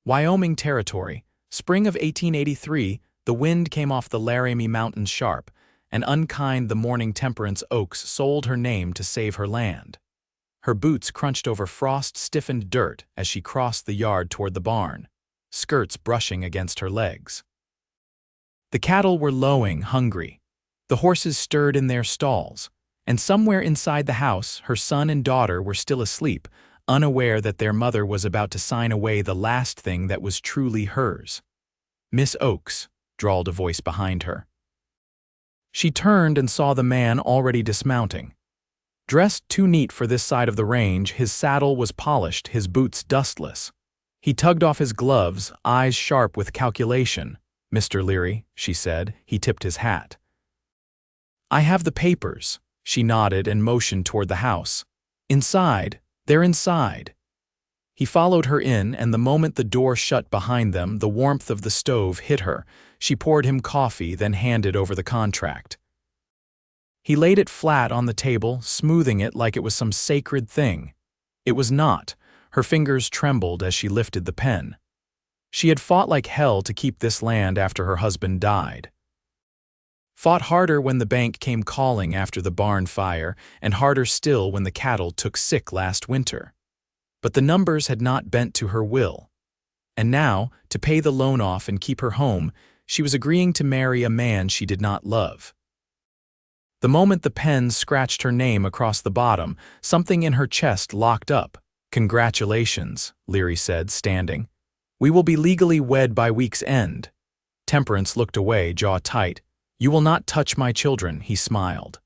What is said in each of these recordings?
Wyoming Territory, spring of 1883, the wind came off the Laramie Mountains sharp, and unkind the morning Temperance Oakes sold her name to save her land. Her boots crunched over frost-stiffened dirt as she crossed the yard toward the barn, skirts brushing against her legs. The cattle were lowing, hungry. The horses stirred in their stalls, and somewhere inside the house her son and daughter were still asleep, unaware that their mother was about to sign away the last thing that was truly hers. "Miss Oakes," drawled a voice behind her. She turned and saw the man already dismounting. Dressed too neat for this side of the range, his saddle was polished, his boots dustless. He tugged off his gloves, eyes sharp with calculation. "Mr. Leary," she said. He tipped his hat. "I have the papers." She nodded and motioned toward the house. "Inside. They're inside." He followed her in, and the moment the door shut behind them, the warmth of the stove hit her. She poured him coffee, then handed over the contract. He laid it flat on the table, smoothing it like it was some sacred thing. It was not. Her fingers trembled as she lifted the pen. She had fought like hell to keep this land after her husband died. Fought harder when the bank came calling after the barn fire, and harder still when the cattle took sick last winter. But the numbers had not bent to her will. And now, to pay the loan off and keep her home, she was agreeing to marry a man she did not love. The moment the pen scratched her name across the bottom, something in her chest locked up. "Congratulations," Leary said, standing. "We will be legally wed by week's end." Temperance looked away, jaw tight. "You will not touch my children," he smiled.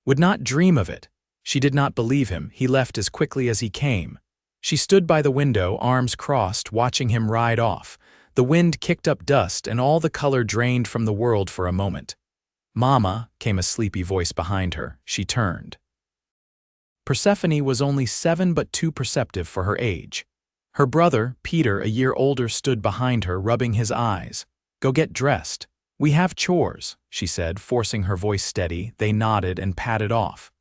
"Would not dream of it." She did not believe him. He left as quickly as he came. She stood by the window, arms crossed, watching him ride off. The wind kicked up dust, and all the color drained from the world for a moment. "Mama," came a sleepy voice behind her. She turned. Persephone was only 7 but too perceptive for her age. Her brother, Peter, a year older, stood behind her, rubbing his eyes. "Go get dressed. We have chores," she said, forcing her voice steady. They nodded and padded off.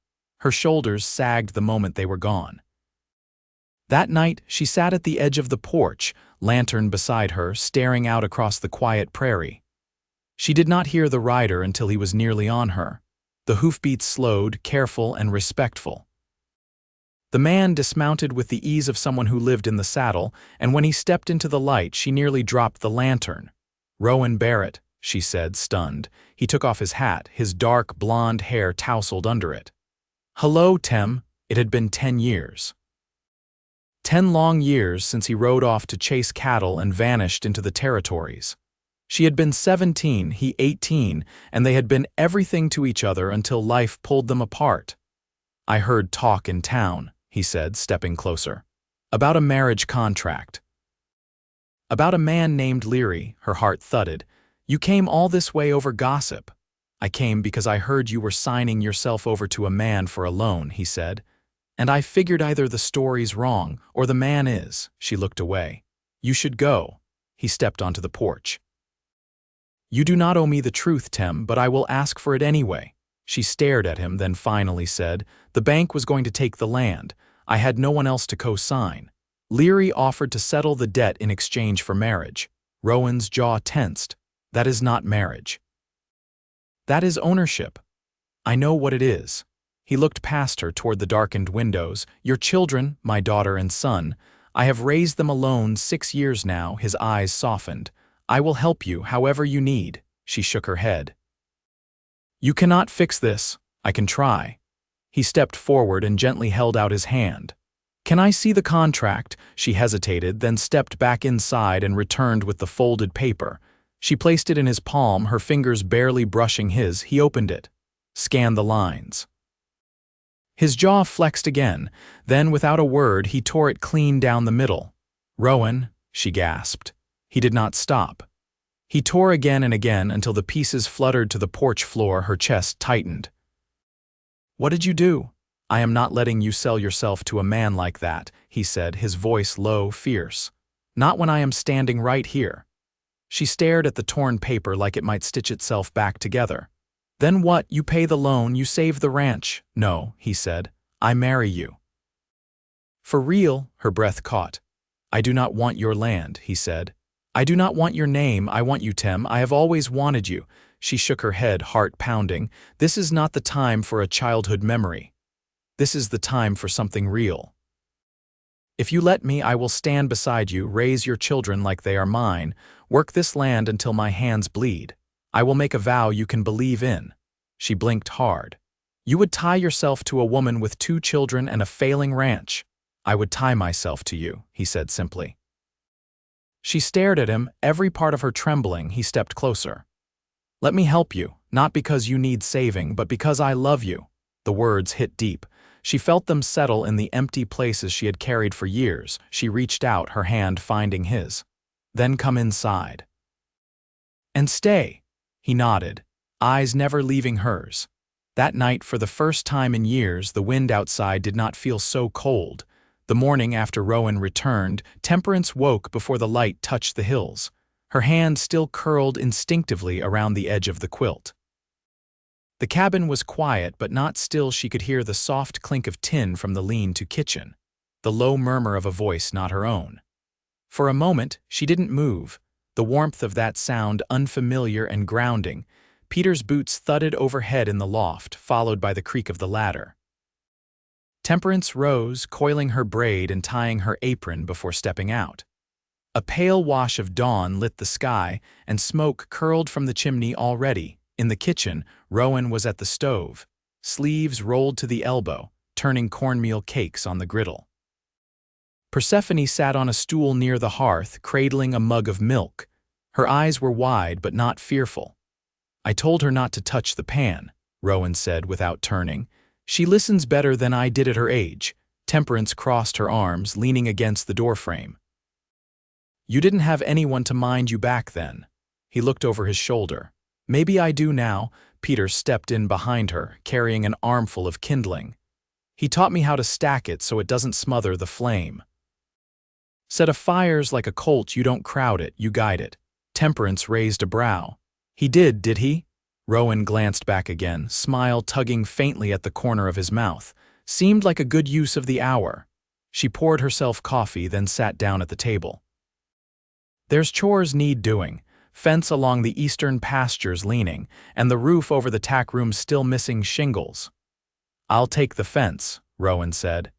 Her shoulders sagged the moment they were gone. That night, she sat at the edge of the porch, lantern beside her, staring out across the quiet prairie. She did not hear the rider until he was nearly on her. The hoofbeats slowed, careful and respectful. The man dismounted with the ease of someone who lived in the saddle, and when he stepped into the light, she nearly dropped the lantern. "Rowan Barrett," she said, stunned. He took off his hat, his dark, blonde hair tousled under it. "Hello, Tem." It had been 10 years. 10 long years since he rode off to chase cattle and vanished into the territories. She had been 17, he 18, and they had been everything to each other until life pulled them apart. "I heard talk in town," he said, stepping closer. "About a marriage contract." "About a man named Leary," her heart thudded. "You came all this way over gossip." "I came because I heard you were signing yourself over to a man for a loan," he said. "And I figured either the story's wrong or the man is." She looked away. "You should go." He stepped onto the porch. "You do not owe me the truth, Tem, but I will ask for it anyway." She stared at him, then finally said, "The bank was going to take the land. I had no one else to co-sign. Leary offered to settle the debt in exchange for marriage." Rowan's jaw tensed. "That is not marriage. That is ownership." "I know what it is." He looked past her toward the darkened windows. "Your children, my daughter and son, I have raised them alone 6 years now." His eyes softened. "I will help you however you need." She shook her head. "You cannot fix this." "I can try." He stepped forward and gently held out his hand. "Can I see the contract?" She hesitated, then stepped back inside and returned with the folded paper. She placed it in his palm, her fingers barely brushing his. He opened it. Scanned the lines. His jaw flexed again. Then, without a word, he tore it clean down the middle. "Rowan," she gasped. He did not stop. He tore again and again until the pieces fluttered to the porch floor. Her chest tightened. "What did you do?" "I am not letting you sell yourself to a man like that," he said, his voice low, fierce. "Not when I am standing right here." She stared at the torn paper like it might stitch itself back together. "Then what? You pay the loan, you save the ranch." "No," he said. "I marry you." "For real?" Her breath caught. I do not want your land, he said. I do not want your name, I want you, Tem. I have always wanted you. She shook her head, heart pounding. This is not the time for a childhood memory. This is the time for something real. If you let me, I will stand beside you, raise your children like they are mine, work this land until my hands bleed. I will make a vow you can believe in. She blinked hard. You would tie yourself to a woman with 2 children and a failing ranch. I would tie myself to you, he said simply. She stared at him, every part of her trembling. He stepped closer. Let me help you, not because you need saving, but because I love you. The words hit deep. She felt them settle in the empty places she had carried for years. She reached out, her hand finding his. Then come inside. And stay. He nodded, eyes never leaving hers. That night, for the first time in years, the wind outside did not feel so cold. The morning after Rowan returned, Temperance woke before the light touched the hills. Her hand still curled instinctively around the edge of the quilt. The cabin was quiet but not still. She could hear the soft clink of tin from the lean-to kitchen, the low murmur of a voice not her own. For a moment, she didn't move, the warmth of that sound unfamiliar and grounding. Peter's boots thudded overhead in the loft, followed by the creak of the ladder. Temperance rose, coiling her braid and tying her apron before stepping out. A pale wash of dawn lit the sky, and smoke curled from the chimney already. In the kitchen, Rowan was at the stove, sleeves rolled to the elbow, turning cornmeal cakes on the griddle. Persephone sat on a stool near the hearth, cradling a mug of milk. Her eyes were wide but not fearful. I told her not to touch the pan, Rowan said without turning. She listens better than I did at her age. Temperance crossed her arms, leaning against the doorframe. You didn't have anyone to mind you back then. He looked over his shoulder. Maybe I do now. Peter stepped in behind her, carrying an armful of kindling. He taught me how to stack it so it doesn't smother the flame. Said a fire's like a colt, you don't crowd it, you guide it. Temperance raised a brow. He did he? Rowan glanced back again, smile tugging faintly at the corner of his mouth. Seemed like a good use of the hour. She poured herself coffee, then sat down at the table. There's chores need doing. Fence along the eastern pastures leaning, and the roof over the tack room still missing shingles. I'll take the fence, Rowan said.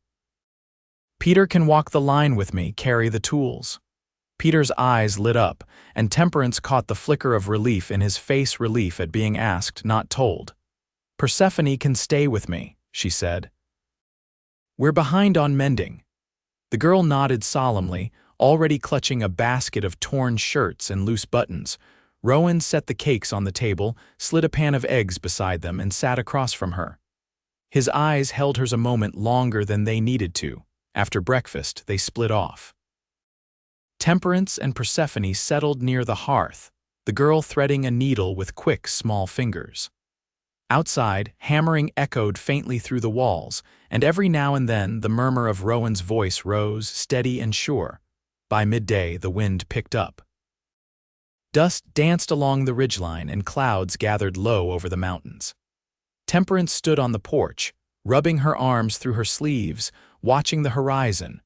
Peter can walk the line with me, carry the tools. Peter's eyes lit up, and Temperance caught the flicker of relief in his face, relief at being asked, not told. Persephone can stay with me, she said. We're behind on mending. The girl nodded solemnly, already clutching a basket of torn shirts and loose buttons. Rowan set the cakes on the table, slid a pan of eggs beside them, and sat across from her. His eyes held hers a moment longer than they needed to. After breakfast, they split off. Temperance and Persephone settled near the hearth, the girl threading a needle with quick, small fingers. Outside, hammering echoed faintly through the walls, and every now and then the murmur of Rowan's voice rose, steady and sure. By midday, the wind picked up. Dust danced along the ridgeline, and clouds gathered low over the mountains. Temperance stood on the porch, rubbing her arms through her sleeves, watching the horizon.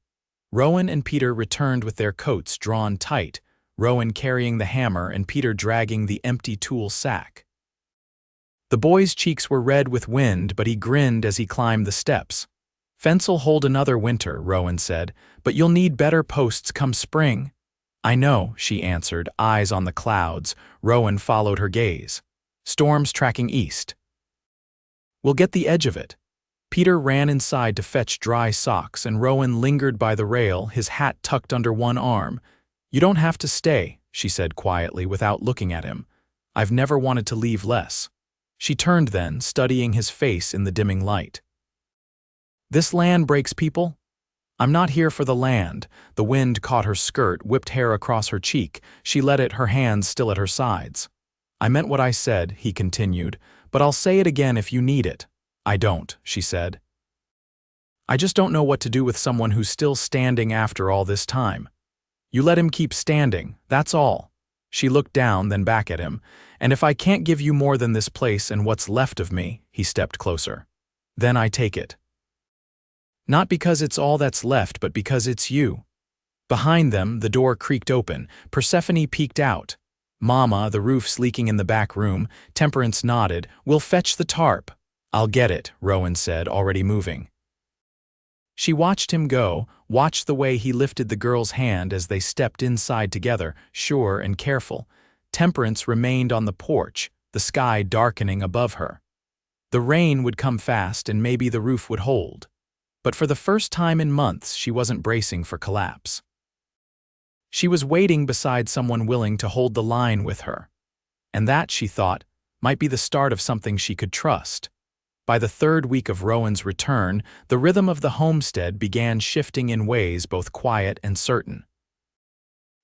Rowan and Peter returned with their coats drawn tight, Rowan carrying the hammer and Peter dragging the empty tool sack. The boy's cheeks were red with wind, but he grinned as he climbed the steps. Fence'll hold another winter, Rowan said, but you'll need better posts come spring. I know, she answered, eyes on the clouds. Rowan followed her gaze. Storms tracking east. We'll get the edge of it. Peter ran inside to fetch dry socks, and Rowan lingered by the rail, his hat tucked under one arm. You don't have to stay, she said quietly without looking at him. I've never wanted to leave less. She turned then, studying his face in the dimming light. This land breaks people? I'm not here for the land. The wind caught her skirt, whipped hair across her cheek. She let it, her hands still at her sides. I meant what I said, he continued, but I'll say it again if you need it. I don't, she said. I just don't know what to do with someone who's still standing after all this time. You let him keep standing, that's all. She looked down, then back at him. And if I can't give you more than this place and what's left of me, he stepped closer. Then I take it. Not because it's all that's left, but because it's you. Behind them, the door creaked open. Persephone peeked out. "Mama, the roof's leaking in the back room." Temperance nodded. "We'll fetch the tarp." "I'll get it," Rowan said, already moving. She watched him go, watched the way he lifted the girl's hand as they stepped inside together, sure and careful. Temperance remained on the porch, the sky darkening above her. The rain would come fast and maybe the roof would hold. But for the first time in months, she wasn't bracing for collapse. She was waiting beside someone willing to hold the line with her. And that, she thought, might be the start of something she could trust. By the third week of Rowan's return, the rhythm of the homestead began shifting in ways both quiet and certain.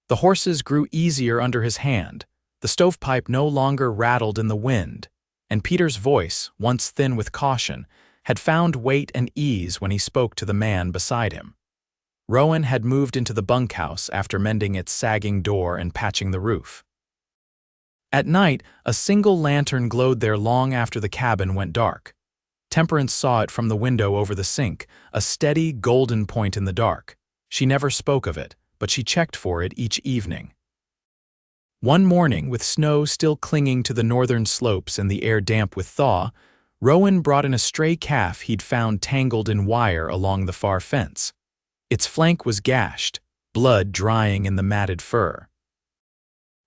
The horses grew easier under his hand, the stovepipe no longer rattled in the wind, and Peter's voice, once thin with caution, had found weight and ease when he spoke to the man beside him. Rowan had moved into the bunkhouse after mending its sagging door and patching the roof. At night, a single lantern glowed there long after the cabin went dark. Temperance saw it from the window over the sink, a steady, golden point in the dark. She never spoke of it, but she checked for it each evening. One morning, with snow still clinging to the northern slopes and the air damp with thaw, Rowan brought in a stray calf he'd found tangled in wire along the far fence. Its flank was gashed, blood drying in the matted fur.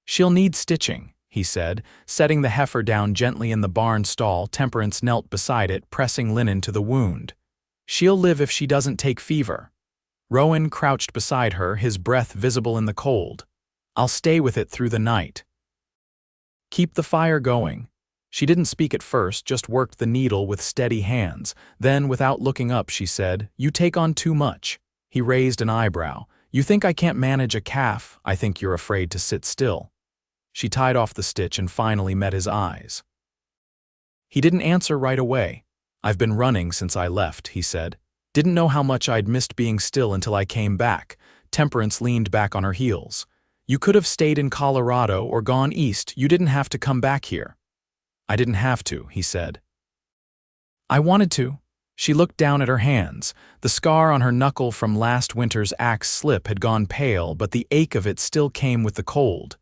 "She'll need stitching," he said, setting the heifer down gently in the barn stall. Temperance knelt beside it, pressing linen to the wound. "She'll live if she doesn't take fever." Rowan crouched beside her, his breath visible in the cold. "I'll stay with it through the night. Keep the fire going." She didn't speak at first, just worked the needle with steady hands. Then, without looking up, she said, "You take on too much." He raised an eyebrow. "You think I can't manage a calf? I think you're afraid to sit still." She tied off the stitch and finally met his eyes. He didn't answer right away. "I've been running since I left," he said. "Didn't know how much I'd missed being still until I came back." Temperance leaned back on her heels. "You could have stayed in Colorado or gone east. You didn't have to come back here." "I didn't have to," he said. "I wanted to." She looked down at her hands. The scar on her knuckle from last winter's axe slip had gone pale, but the ache of it still came with the cold.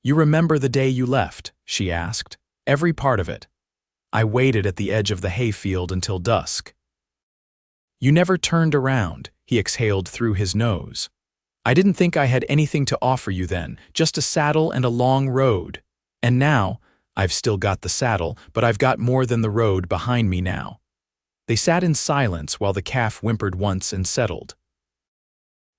"You remember the day you left?" she asked. "Every part of it." "I waited at the edge of the hayfield until dusk." "You never turned around," he exhaled through his nose. "I didn't think I had anything to offer you then, just a saddle and a long road. And now, I've still got the saddle, but I've got more than the road behind me now." They sat in silence while the calf whimpered once and settled.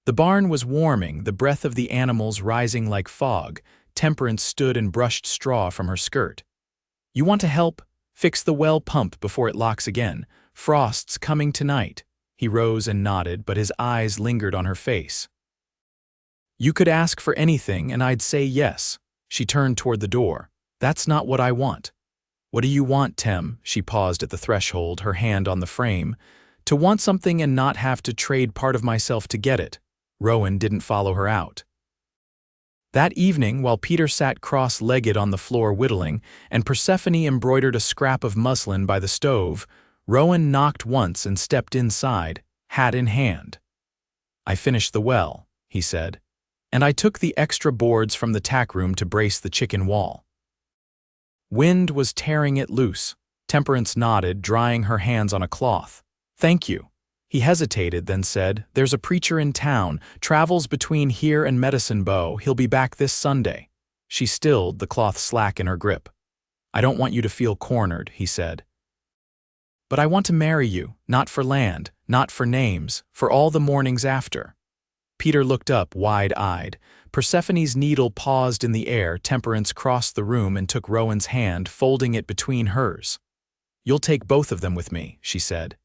The barn was warming, the breath of the animals rising like fog. Temperance stood and brushed straw from her skirt. "You want to help? Fix the well pump before it locks again. Frost's coming tonight." He rose and nodded, but his eyes lingered on her face. "You could ask for anything and I'd say yes." She turned toward the door. "That's not what I want." "What do you want, Tem?" She paused at the threshold, her hand on the frame. "To want something and not have to trade part of myself to get it." Rowan didn't follow her out. That evening, while Peter sat cross-legged on the floor whittling, and Persephone embroidered a scrap of muslin by the stove, Rowan knocked once and stepped inside, hat in hand. "I finished the well," he said, "and I took the extra boards from the tack room to brace the chicken wall." Wind was tearing it loose. Temperance nodded, drying her hands on a cloth. "Thank you." He hesitated, then said, "There's a preacher in town, travels between here and Medicine Bow. He'll be back this Sunday." She stilled, the cloth slack in her grip. "I don't want you to feel cornered," he said. "But I want to marry you, not for land, not for names, for all the mornings after." Peter looked up, wide-eyed. Persephone's needle paused in the air. Temperance crossed the room and took Rowan's hand, folding it between hers. "You'll take both of them with me," she said.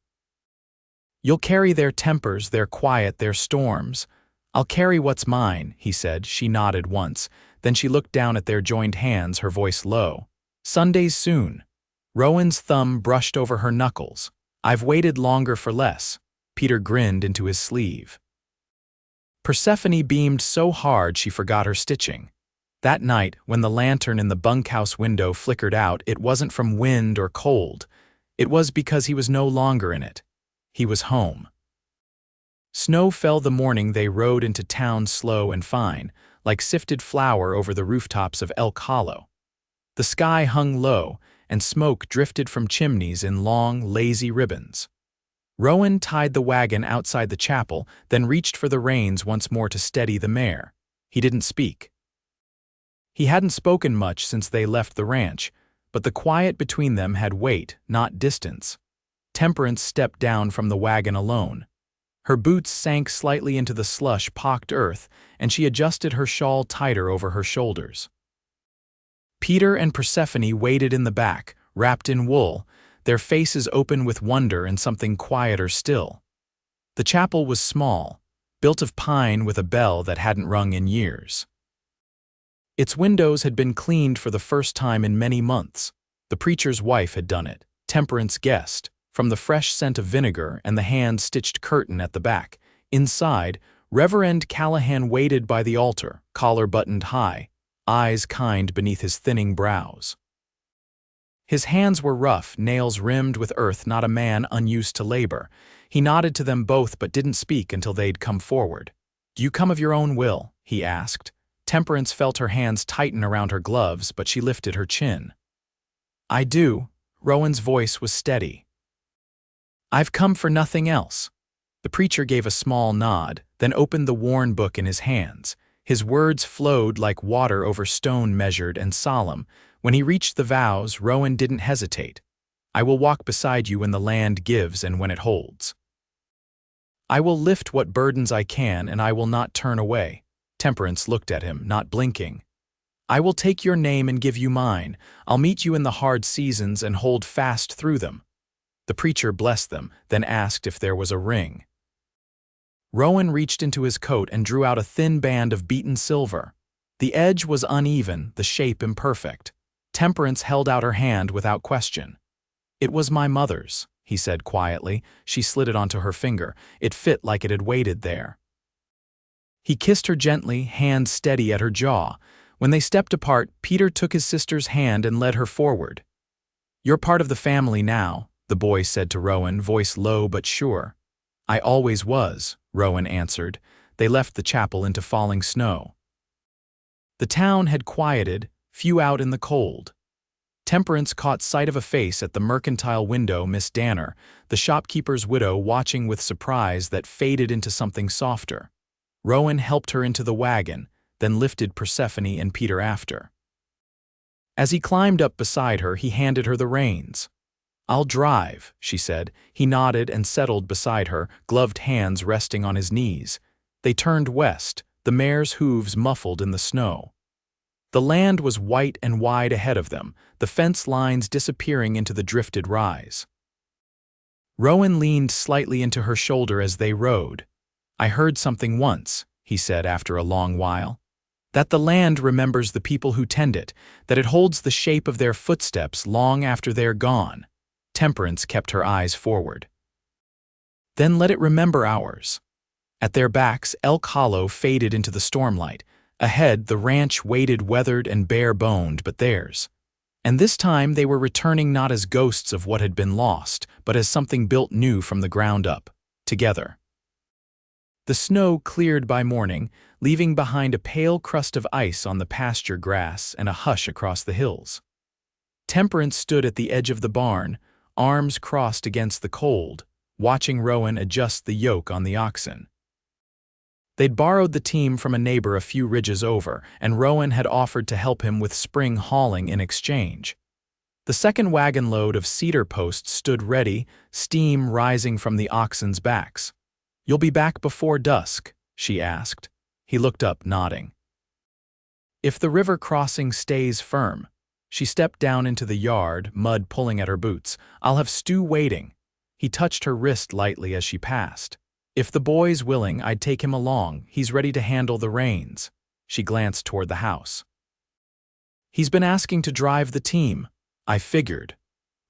"You'll carry their tempers, their quiet, their storms." "I'll carry what's mine," he said. She nodded once. Then she looked down at their joined hands, her voice low. "Sunday's soon." Rowan's thumb brushed over her knuckles. "I've waited longer for less." Peter grinned into his sleeve. Persephone beamed so hard she forgot her stitching. That night, when the lantern in the bunkhouse window flickered out, it wasn't from wind or cold. It was because he was no longer in it. He was home. Snow fell the morning they rode into town slow and fine, like sifted flour over the rooftops of Elk Hollow. The sky hung low, and smoke drifted from chimneys in long, lazy ribbons. Rowan tied the wagon outside the chapel, then reached for the reins once more to steady the mare. He didn't speak. He hadn't spoken much since they left the ranch, but the quiet between them had weight, not distance. Temperance stepped down from the wagon alone. Her boots sank slightly into the slush-pocked earth, and she adjusted her shawl tighter over her shoulders. Peter and Persephone waited in the back, wrapped in wool, their faces open with wonder and something quieter still. The chapel was small, built of pine with a bell that hadn't rung in years. Its windows had been cleaned for the first time in many months. The preacher's wife had done it, Temperance guessed, from the fresh scent of vinegar and the hand-stitched curtain at the back. Inside, Reverend Callahan waited by the altar, collar buttoned high, eyes kind beneath his thinning brows. His hands were rough, nails rimmed with earth, not a man unused to labor. He nodded to them both but didn't speak until they'd come forward. "Do you come of your own will?" he asked. Temperance felt her hands tighten around her gloves, but she lifted her chin. "I do." Rowan's voice was steady. "I've come for nothing else." The preacher gave a small nod, then opened the worn book in his hands. His words flowed like water over stone, measured and solemn. When he reached the vows, Rowan didn't hesitate. "I will walk beside you when the land gives and when it holds. I will lift what burdens I can, and I will not turn away." Temperance looked at him, not blinking. "I will take your name and give you mine. I'll meet you in the hard seasons and hold fast through them." The preacher blessed them, then asked if there was a ring. Rowan reached into his coat and drew out a thin band of beaten silver. The edge was uneven, the shape imperfect. Temperance held out her hand without question. "It was my mother's," he said quietly. She slid it onto her finger. It fit like it had waited there. He kissed her gently, hand steady at her jaw. When they stepped apart, Peter took his sister's hand and led her forward. "You're part of the family now," the boy said to Rowan, voice low but sure. "I always was," Rowan answered. They left the chapel into falling snow. The town had quieted, few out in the cold. Temperance caught sight of a face at the mercantile window, Miss Danner, the shopkeeper's widow, watching with surprise that faded into something softer. Rowan helped her into the wagon, then lifted Persephone and Peter after. As he climbed up beside her, he handed her the reins. "I'll drive," she said. He nodded and settled beside her, gloved hands resting on his knees. They turned west, the mare's hooves muffled in the snow. The land was white and wide ahead of them, the fence lines disappearing into the drifted rise. Rowan leaned slightly into her shoulder as they rode. "I heard something once," he said after a long while. "That the land remembers the people who tend it, that it holds the shape of their footsteps long after they're gone." Temperance kept her eyes forward. "Then let it remember ours." At their backs, Elk Hollow faded into the stormlight. Ahead, the ranch waited, weathered and bare-boned, but theirs. And this time they were returning not as ghosts of what had been lost, but as something built new from the ground up, together. The snow cleared by morning, leaving behind a pale crust of ice on the pasture grass and a hush across the hills. Temperance stood at the edge of the barn, arms crossed against the cold, watching Rowan adjust the yoke on the oxen. They'd borrowed the team from a neighbor a few ridges over, and Rowan had offered to help him with spring hauling in exchange. The second wagon load of cedar posts stood ready, steam rising from the oxen's backs. "You'll be back before dusk?" she asked. He looked up, nodding. "If the river crossing stays firm." She stepped down into the yard, mud pulling at her boots. "I'll have Stu waiting." He touched her wrist lightly as she passed. "If the boy's willing, I'd take him along. He's ready to handle the reins." She glanced toward the house. "He's been asking to drive the team." "I figured."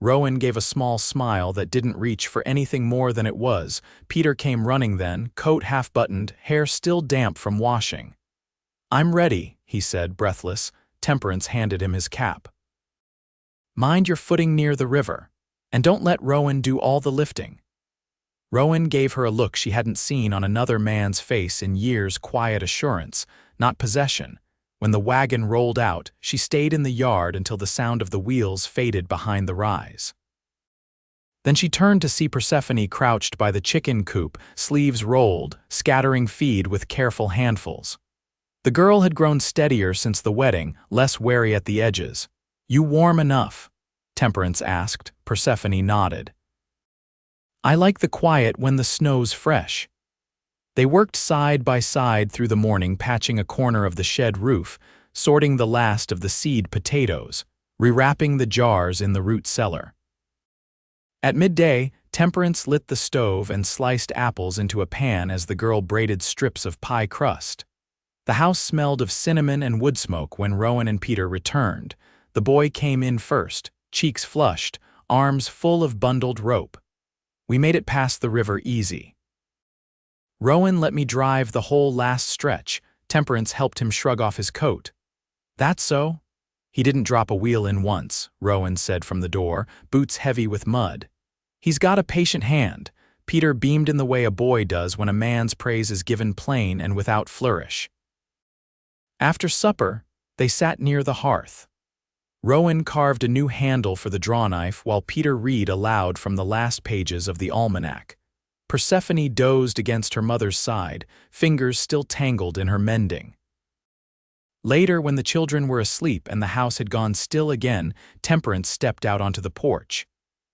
Rowan gave a small smile that didn't reach for anything more than it was. Peter came running then, coat half-buttoned, hair still damp from washing. "I'm ready," he said, breathless. Temperance handed him his cap. "Mind your footing near the river. And don't let Rowan do all the lifting." Rowan gave her a look she hadn't seen on another man's face in years, quiet assurance, not possession. When the wagon rolled out, she stayed in the yard until the sound of the wheels faded behind the rise. Then she turned to see Persephone crouched by the chicken coop, sleeves rolled, scattering feed with careful handfuls. The girl had grown steadier since the wedding, less wary at the edges. "You warm enough?" Temperance asked. Persephone nodded. "I like the quiet when the snow's fresh." They worked side by side through the morning, patching a corner of the shed roof, sorting the last of the seed potatoes, rewrapping the jars in the root cellar. At midday, Temperance lit the stove and sliced apples into a pan as the girl braided strips of pie crust. The house smelled of cinnamon and wood smoke when Rowan and Peter returned. The boy came in first, cheeks flushed, arms full of bundled rope. "We made it past the river easy." "Rowan let me drive the whole last stretch." Temperance helped him shrug off his coat. "That's so?" "He didn't drop a wheel in once," Rowan said from the door, boots heavy with mud. "He's got a patient hand." Peter beamed in the way a boy does when a man's praise is given plain and without flourish. After supper, they sat near the hearth. Rowan carved a new handle for the drawknife while Peter read aloud from the last pages of the almanac. Persephone dozed against her mother's side, fingers still tangled in her mending. Later, when the children were asleep and the house had gone still again, Temperance stepped out onto the porch.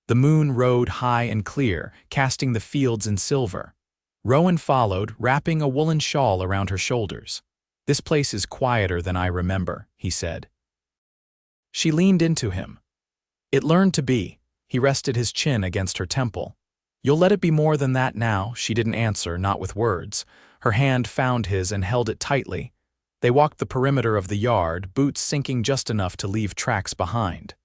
The moon rode high and clear, casting the fields in silver. Rowan followed, wrapping a woolen shawl around her shoulders. "This place is quieter than I remember," he said. She leaned into him. "It learned to be." He rested his chin against her temple. "You'll let it be more than that now." She didn't answer, not with words. Her hand found his and held it tightly. They walked the perimeter of the yard, boots sinking just enough to leave tracks behind.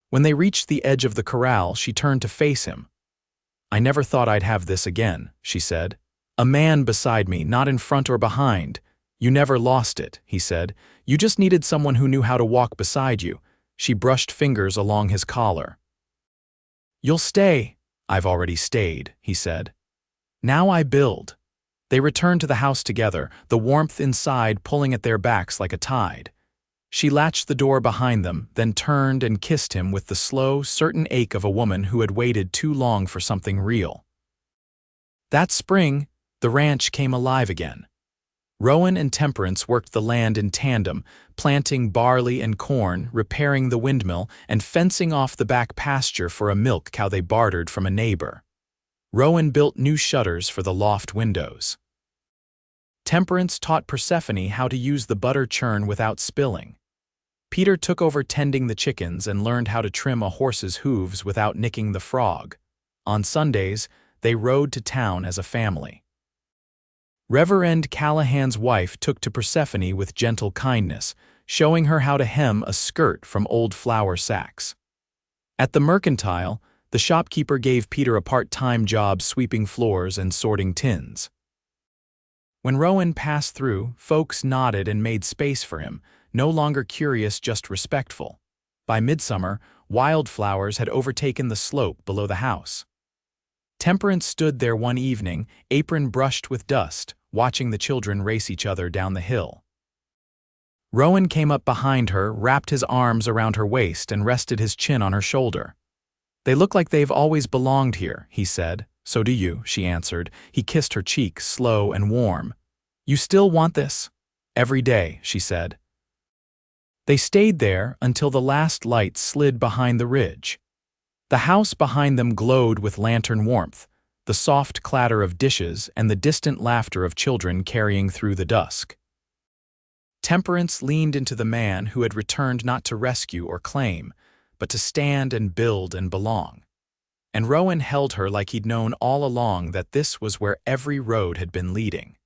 When they reached the edge of the corral, she turned to face him. "I never thought I'd have this again," she said. "A man beside me, not in front or behind." "You never lost it," he said. "You just needed someone who knew how to walk beside you." She brushed fingers along his collar. "You'll stay." "I've already stayed," he said. "Now I build." They returned to the house together, the warmth inside pulling at their backs like a tide. She latched the door behind them, then turned and kissed him with the slow, certain ache of a woman who had waited too long for something real. That spring, the ranch came alive again. Rowan and Temperance worked the land in tandem, planting barley and corn, repairing the windmill, and fencing off the back pasture for a milk cow they bartered from a neighbor. Rowan built new shutters for the loft windows. Temperance taught Persephone how to use the butter churn without spilling. Peter took over tending the chickens and learned how to trim a horse's hooves without nicking the frog. On Sundays, they rode to town as a family. Reverend Callahan's wife took to Persephone with gentle kindness, showing her how to hem a skirt from old flour sacks. At the mercantile, the shopkeeper gave Peter a part-time job sweeping floors and sorting tins. When Rowan passed through, folks nodded and made space for him, no longer curious, just respectful. By midsummer, wildflowers had overtaken the slope below the house. Temperance stood there one evening, apron brushed with dust, watching the children race each other down the hill. Rowan came up behind her, wrapped his arms around her waist, and rested his chin on her shoulder. "They look like they've always belonged here," he said. "So do you," she answered. He kissed her cheek, slow and warm. "You still want this?" "Every day," she said. They stayed there until the last light slid behind the ridge. The house behind them glowed with lantern warmth, the soft clatter of dishes and the distant laughter of children carrying through the dusk. Temperance leaned into the man who had returned not to rescue or claim, but to stand and build and belong. And Rowan held her like he'd known all along that this was where every road had been leading.